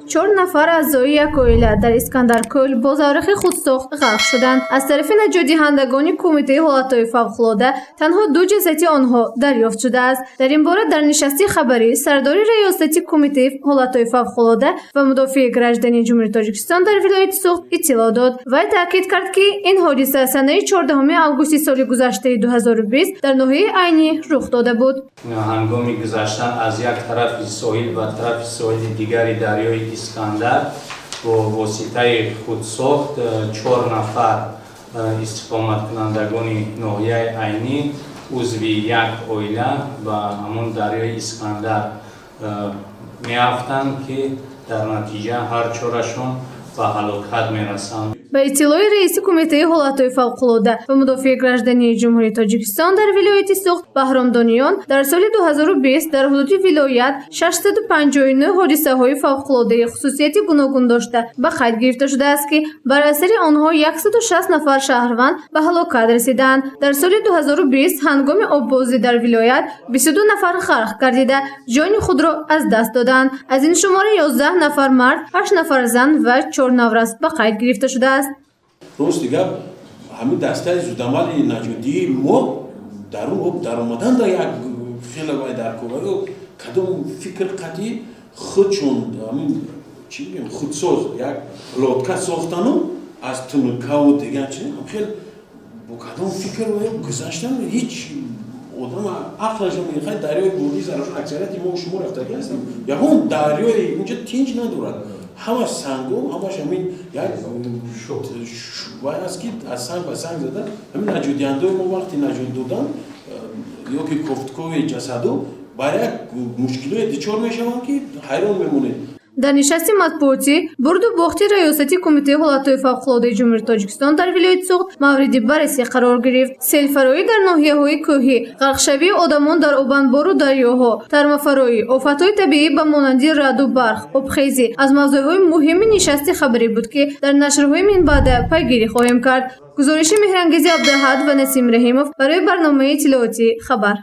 4 نفر اعضای یک عائله در اسکندرکل با زورق خودساخت غرق شدند. از طرف نجات دهندگان کمیته حالتهای فوق‌العاده تنها 2 جسد آنها دریافت شده است. در این باره در نشست خبری سردار ریاستی کمیته حالتهای فوق‌العاده و مدافع گراجدانی جمهوری تاجیکستان در ولایت سوخت اطلاع داد و تاکید کرد که این حادثه سنه 14 آگوست سال گذشته 2020 در ناحیه عینی رخ داده بود. هنگامی گذشتن از یک طرف ساحل و طرف ساحل دیگری دریای اسکندر با واسطه خودساخت 4 نفر استقامت کنندگان ناحیه عینی عضو یک عائله و همون دریای اسکندر میافتند که در نتیجه هر 4شون به هلاکت میرسند. به اطلاع رئیس کمیته حالتهای فوق‌العاده و مدافع گراجدانی جمهوری تاجیکستان در ولایت سوخت بهرام دانیان در سال 2020 در حدود ولایت 659 حادثه های فوق‌العاده خصوصیت گوناگون داشته به قید گرفته شده است که بر اثر آنها 160 نفر شهروند به هلاکت رسیدند. در سال 2020 هنگام آببازی در ولایت 22 نفر غرق گردیده جان خود را از دست دادند. از این شماره 11 نفر مرد، 8 نفر زن و 4 نوزاد به قید گرفته شده است. روز دیگه همین دسته زودامال نجودی ما در اون در اومدن در یک خیلی باید در کوبه کدوم فکر قطعی خودشون همین چی میگم خودساز یک لودکا ساختنو از تونکا و دیگه چی خیلی با کدوم فکر و گذاشتن هیچ آدم عقلش نمیخواد دریای بوری زراش اکثریت ما و شما رفته هستیم یا هم دریای اینجا تینج ندارد همه سنگو همش همین یک است که از سنگ به سنگ زدن همین نجودیندوی ما وقتی نجود دادن یا که کفتکوی جسدو برای مشکلات دیچار میشوند که حیران میمونید. در نشست مطبوعاتی برد و باخت ریاستی کمیته حالتهای فوق‌العاده جمهوری تاجیکستان در ولایت سوخت مورد بررسی قرار گرفت. سیل‌فرایی در ناحیه‌های کوهی، غرقشوی آدمان در آبانبار و دریاها، ترمه‌فرایی، آفت‌های طبیعی به مانند رعد و برق، آبخیزی از موضوعهای مهم نشست خبری بود که در نشرهای من بعد پیگیری خواهیم کرد. گزارش مهرانگیز عبدالاحد و نسیم رحیموف برای برنامه اطلاعاتی خبر.